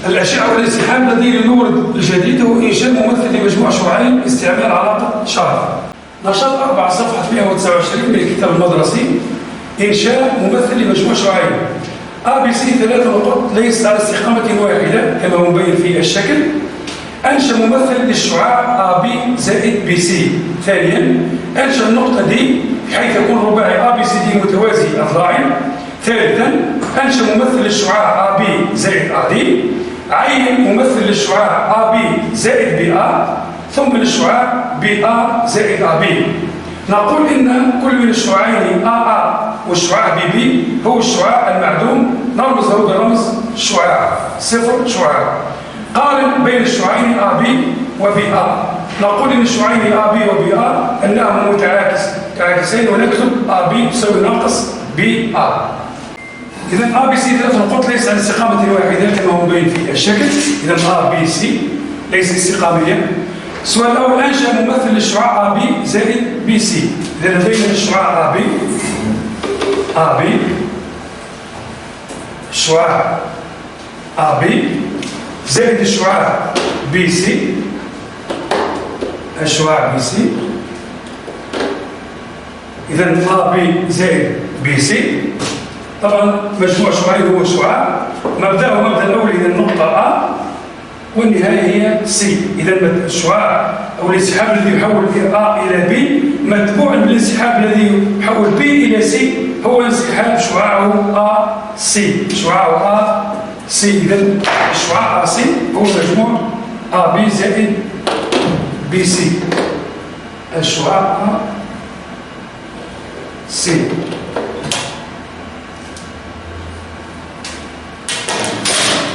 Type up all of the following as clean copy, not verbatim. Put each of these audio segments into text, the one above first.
الأشعة والانسحاب الذي يورد الجديد هو إنشاء ممثل لمجموع شعاعين باستعمال علاقة شارة. نشاط 4 صفحة 129 من الكتاب المدرسي. إنشاء ممثل لمجموع شعاعين ABC 3 نقط ليس على استقامة واحدة كما هو مبين في الشكل. أنشأ ممثل للشعاع AB زائد BC. ثانيا أنشأ النقطة D بحيث يكون رباعي ABCD متوازي أضلاعي. ثالثا أنشأ ممثل للشعاع AB زائد AD. عين ممثل للشعاع AB زائد BA ثم للشعاع BA زائد AB. نقول إن كل من الشعاعين AA والشعاع BB هو الشعاع المعدوم نرمزه برمز شعاع صفر شعاع. قارن بين الشعاعين AB وBA. نقول إن الشعاعين AB وBA أنهما متعاكسين ونكتب AB تساوي ناقص BA. إذا ABC 3 نقط ليس على استقامة واحدة كما هو مبين في الشكل. إذا ABC ليس استقاميا. السؤال الأول أنشأ ممثل للشعاع AB زائد BC. إذا لدينا الشعاع AB الشعاع AB زائد الشعاع BC الشعاع BC. إذا AB زائد BC. طبعا مجموع شعاعين هو شعاع مبدأه مبدأ الأول إذا النقطة A والنهاية هي C. إذا الشعاع أو الانسحاب الذي يحول A إلى B متبوع بالانسحاب الذي يحول B إلى C هو انسحاب شعاعه AC. شعاعه AC. إذا الشعاع AC هو مجموع AB زائد BC. الشعاع AC.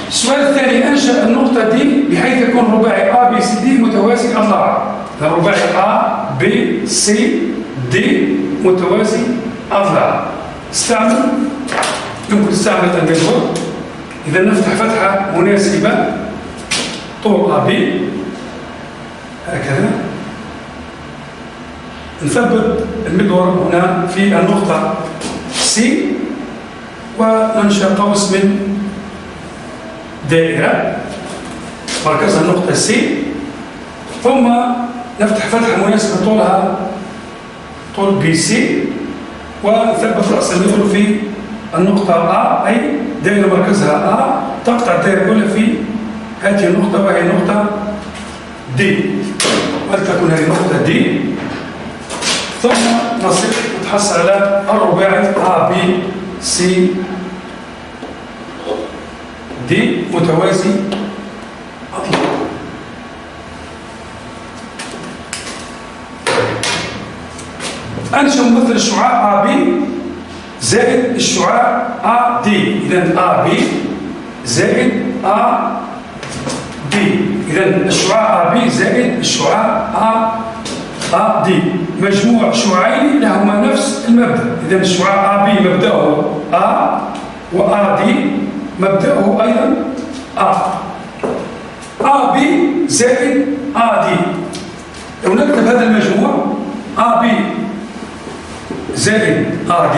السؤال الثاني أنشأ النقطة دي بحيث يكون رباعي ABCD متوازي أضلاع. رباعي ABCD متوازي أضلاع. يمكن استعمل الجدول. إذا نفتح فتحة مناسبة طول AB هكذا. نثبت المدور هنا في النقطة C وننشأ قوس من دائرة مركزها النقطة C. ثم نفتح فتحة مناسبة طولها طول BC ونثبت رأس المدور في النقطة A أي دائرة مركزها A تقطع الدائرة الأولى في هذه النقطة وهي نقطة D ولتكن هذه نقطة D. ثم نصل نتحصل على الرباعي ABC D متوازي أضلاع. أنشأ ممثل الشعاع AB زائد الشعاع AD. إذا AB زائد AD. إذا الشعاع AB زائد الشعاع AD مجموع شعاعين لهما نفس المبدأ. إذا الشعاع AB مبدأه A وAD مبدأه أيضا A. AB زائد AD. لو نكتب هذا المجموع AB زائد AD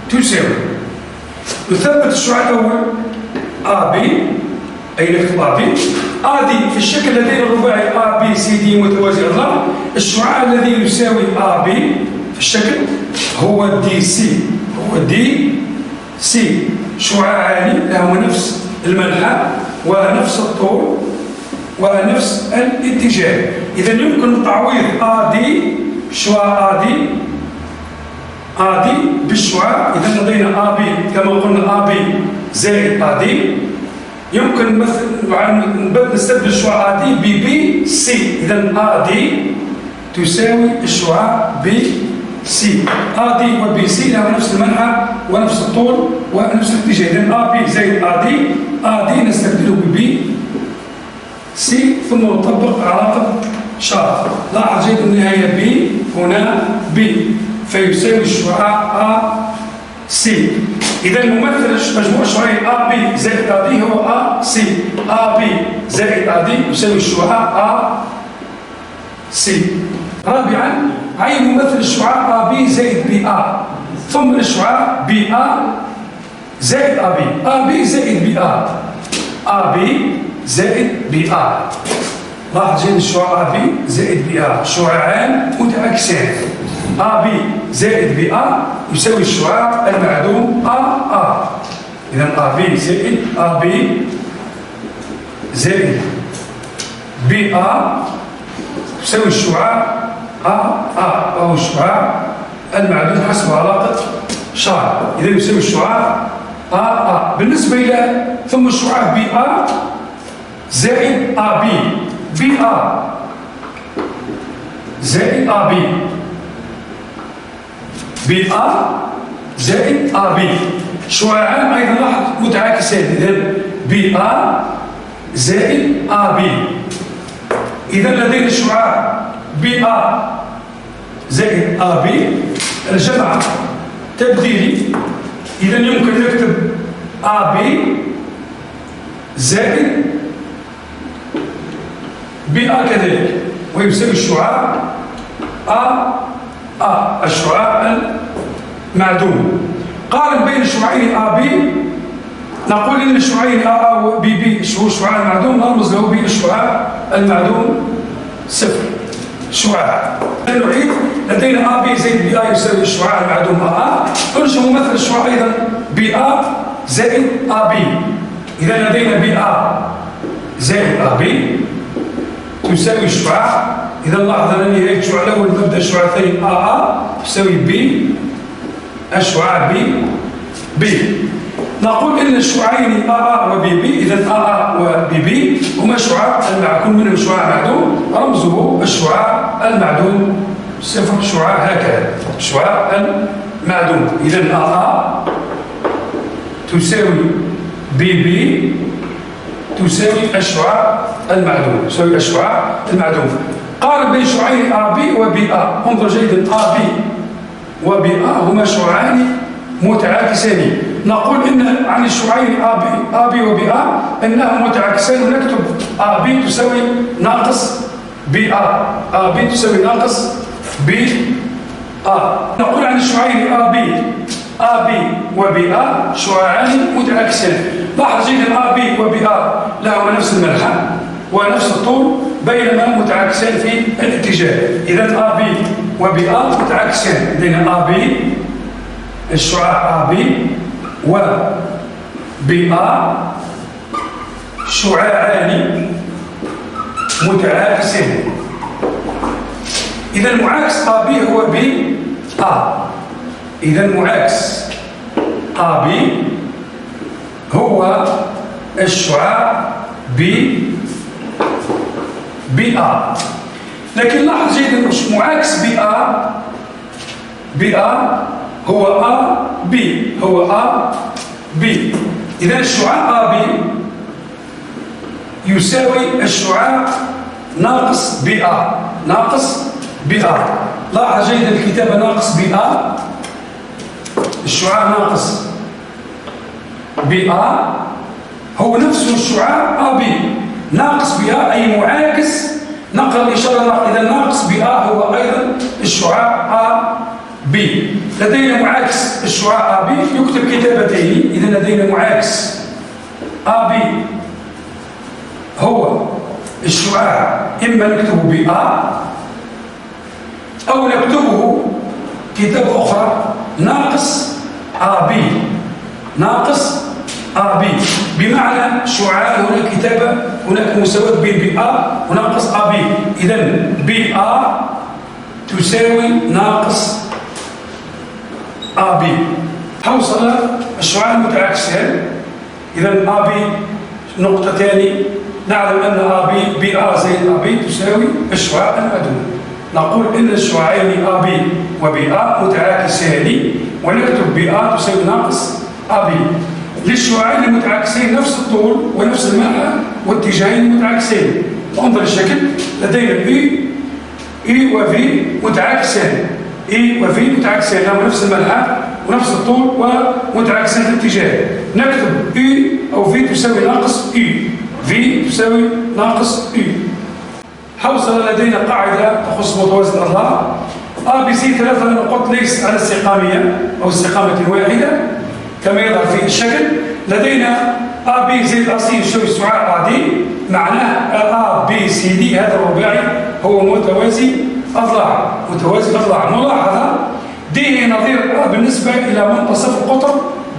تساوي نثبت الشعاع الأول AB أي نكتب AB. AD في الشكل لدينا الرباعي ABCD متوازي أضلاع. الشعاع الذي يساوي AB في الشكل هو DC. هو DC شعاعان لهما نفس المنحى ونفس الطول ونفس الاتجاه. إذا يمكن تعويض AD شعاع AD بالشعاع. إذا لدينا AB كما قلنا AB زائد AD. يمكن نستبدل الشعاع AD BC. إذا AD تساوي الشعاع BC. AD وBC لها نفس المنحى ونفس الطول ونفس الاتجاه. إذا AB زائد AD نستبدله BC ثم نطبق علاقة شرط. لاحظ جيد النهاية B هنا B فيساوي الشعاع AC. إذا الممثل مجموع شعاعين AB زائد AD هو AC. AB زائد AD يساوي الشعاع AC. رابعا عين ممثل الشعاع AB زائد BA ثم الشعاع BA زائد AB. AB زائد BA. AB زائد BA. لاحظ جيد الشعاع AB زائد BA شعاعان متعاكسان. AB زائد BA يساوي الشعاع المعدوم AA. إذا AB زائد BA تساوي الشعاع AA وهو الشعاع المعدوم حسب علاقة شار. إذا يساوي الشعاع AA. بالنسبة إلى ثم الشعاع BA زائد AB. BA زائد AB. BA زائد AB شعاعان أيضا لاحظ متعاكسان. إذا BA زائد AB. إذا لدينا الشعاع BA زائد AB الجمع تبديلي. إذا يمكن نكتب AB زائد BA كذلك ويساوي الشعاع AA الشعاع المعدوم. قارن بين الشعاعين AB نقول إن الشعاعين AA و BB هو الشعاع المعدوم نرمز له بالشعاع المعدوم صفر شعاع. نعيد لدينا AB زائد BA يساوي الشعاع المعدوم AA. أنشئ ممثل الشعاع أيضا BA زائد AB. إذا لدينا BA زائد AB تساوي الشعاع. إذا لاحظ أن نهاية الشعاع الأول مبدأ الشعاع الثاني AA تساوي B الشعاع B. نقول إن الشعاعين AA و BB. إذا AA و BB هما شعاع كل منهم شعاع معدوم رمزه الشعاع المعدوم صفر شعاع هكذا الشعاع المعدوم. إذا AA تساوي BB تساوي الشعاع المعدوم تساوي الشعاع المعدوم. قارن بين شعاعين AB و BA. انظر جيدا AB و BA هما شعاعان متعاكسان. نقول إن عن الشعاعين AB و BA أنهما متعاكسان ونكتب AB تساوي ناقص BA. AB تساوي ناقص BA. نقول عن الشعاعين AB و BA شعاعان متعاكسان. لاحظ جيدا AB و BA لهما نفس الملحة ونفس الطول بينما متعاكسان في الاتجاه. إذا AB و BA متعاكسان. لدينا AB الشعاع AB و BA شعاعان متعاكسان. إذا المعاكس AB هو BA. إذا المعاكس AB هو الشعاع BA. لكن لاحظ جيدا معاكس BA هو AB هو AB. إذا الشعاع AB يساوي الشعاع ناقص BA ناقص BA. لاحظ جيدا الكتابة ناقص BA الشعاع ناقص BA هو نفسه الشعاع AB ناقص BA أي معاكس نقل الإشارة ناقص. إذا ناقص BA هو أيضا الشعاع AB. لدينا معاكس الشعاع AB يكتب كتابتين. إذا لدينا معاكس AB هو الشعاع إما نكتبه BA أو نكتبه كتابة أخرى ناقص AB ناقص AB بمعنى شعاع هناك كتابة هناك مساواة بين BA وناقص AB. إذا BA تساوي ناقص AB. حوصل الشعاع المتعاكسان. إذا AB نقطتان نعلم أن BA زائد AB تساوي الشعاع المعدوم. نقول إن الشعاعين AB و BA متعاكسان ونكتب BA تساوي ناقص AB. للشعاعين المتعاكسين نفس الطول ونفس المعنى واتجاهين متعاكسين. انظر الشكل لدينا E و V متعاكسان E و V متعاكسان لهم نفس الملحة ونفس الطول ومتعاكسين في الاتجاه. نكتب E أو V تساوي ناقص E V تساوي ناقص E. حوصل لدينا قاعدة تخص متوازي الأضلاع ABC 3 نقط ليس على استقامية أو استقامة واحدة. كما يظهر في الشكل. لدينا A B زائد A C يساوي الشعاع A D، معناه A B C D هذا الرباعي هو متوازي أضلاع. ملاحظة D هي نظير A بالنسبة إلى منتصف القطر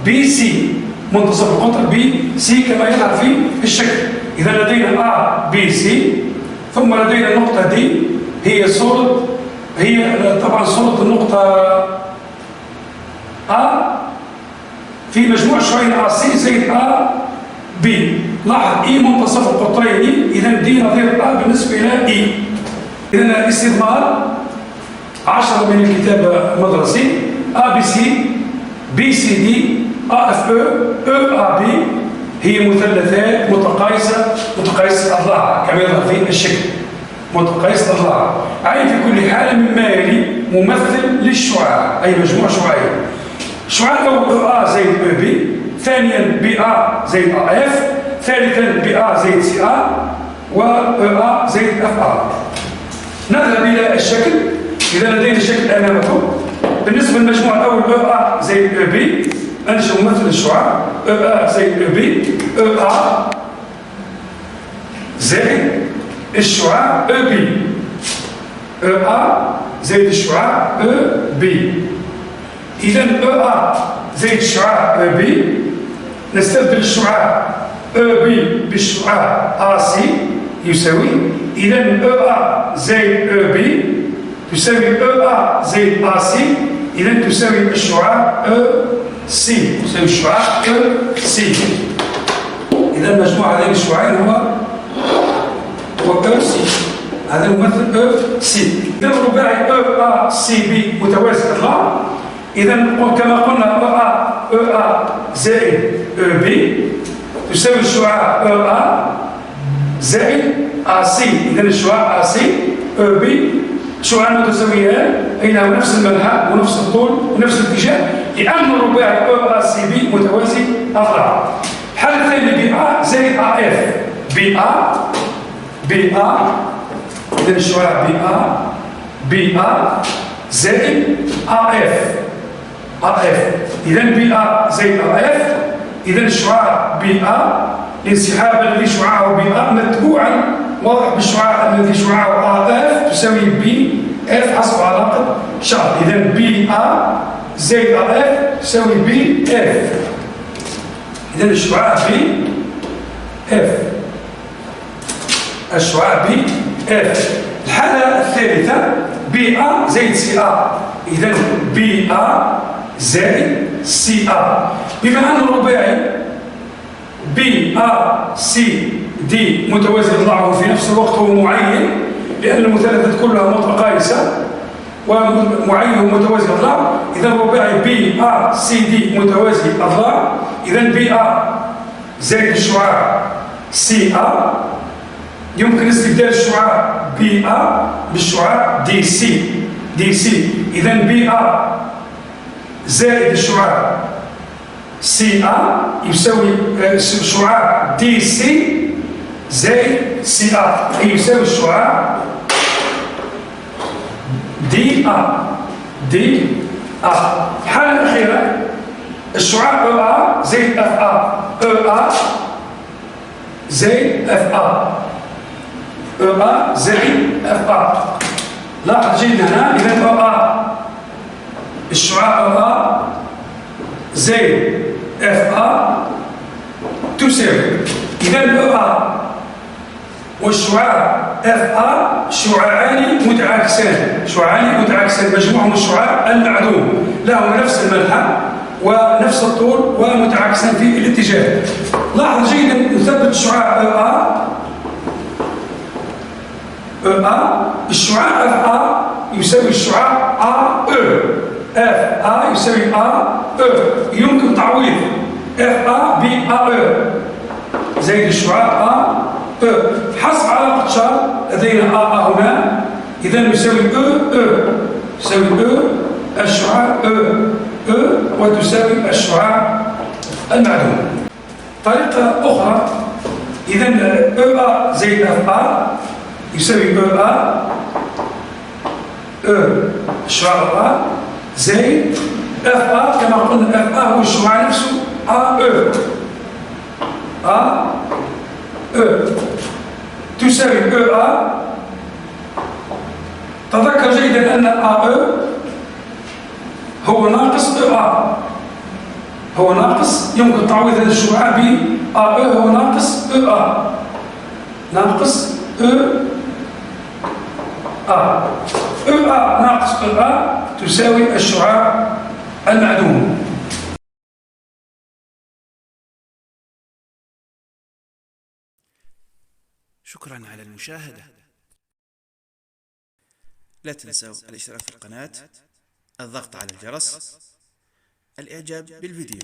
BC، منتصف القطر BC كما يظهر في الشكل. إذا لدينا A B C، ثم لدينا النقطة D هي صورة، هي طبعا صورة النقطة A في مجموع شعاعين AC زائد AB. لاحظ E منتصف القطرين، إذا D نظير A بالنسبة إلى E. إذا استثمار 10 من الكتاب المدرسي ABC BCD AFE EAB هي مثلثات متقايسة أضلاع كما يظهر في الشكل، متقايسة أضلاع. أي في كل حالة مما يلي ممثل للشعاع، أي مجموع شعاعي. شعاع أول A زائد EB، ثانيا BA زائد AF، ثالثا BA زائد CA، وEA زائد FA. نذهب إلى الشكل. إذا لدينا الشكل أمامكم، بالنسبة للمجموع الأول EA زائد EB أنشأ ممثل الشعاع EA زائد EB، EA زائد الشعاع EB، EA زائد الشعاع EB. إذا EA زائد الشعاع EB، نستبدل الشعاع EB بالشعاع AC يساوي، إذا EA زائد EB تساوي EA زائد AC، إذا تساوي الشعاع EC، تساوي الشعاع EC. إذا مجموع هذين الشعاعين هو EC، هذا الممثل EC. إذا الرباعي EACB متوازي الأضلاع. إذا كما قلنا EA زائد EB تساوي الشعاع EA زائد AC، إذا الشعاع AC EB شعاع متساويان أي له نفس المنحى ونفس الطول ونفس الاتجاه، لأن الرباعي EACB متوازي أضلاع. الحالة الثانية BA زائد AF، BA إذا الشعاع BA زائد AF، إذا BA زائد AF، إذا الشعاع BA انسحابا لشعاعه BA متبوعا واضح بالشعاع الذي شعاعه AF تساوي BF حسب علاقة شرط. إذا BA زائد AF تساوي BF، إذا الشعاع BF، الشعاع BF. الحالة الثالثة BA زائد CA، إذا BA زائد CA. بما أن الرباعي BACD متوازي أضلاعه في نفس الوقت هو معين، لأن المثلثات كلها متقايسة ومعين ومتوازي أضلاع، إذا الرباعي BACD متوازي أضلاع، إذا BA زائد الشعاع CA يمكن استبدال الشعاع BA بالشعاع DC، إذا BA زائد الشعاع CA يساوي الشعاع DC زائد CA، أي يساوي الشعاع DA. الحالة الأخيرة الشعاع EA زائد FA، EA زائد FA، EA زائد FA. لاحظ جيدا هنا، إذا EA الشعاع EA زائد FA تساوي، إذا EA والشعاع FA شعاعان متعاكسان، مجموعهم الشعاع المعدوم لهم نفس المنحى ونفس الطول ومتعاكسان في الاتجاه. لاحظ جيدا نثبت الشعاع EA الشعاع FA يساوي الشعاع AE، FA يساوي AE، يمكن تعويض FA BAE زائد الشعاع AE حسب علاقة شرط. لدينا AA هنا، إذا يساوي يساوي الشعاع E وتساوي الشعاع المعدوم. طريقة أخرى، إذا EA زائد FA يساوي EA الشعاع A زائد اف ا كما قلنا اف ا هو الشعاع نفسه ا او ا او تساوي او ا. تذكر جيدا ان ا او هو ناقص او ا، هو ناقص، يمكن تعويض هذا الشعاع ب ا او هو ناقص او ا، ناقص او ا. او ا ناقص او ا تساوي الشعاع المعدوم. شكرا على المشاهدة. لا تنسوا الاشتراك في القناة، الضغط على الجرس، الإعجاب بالفيديو.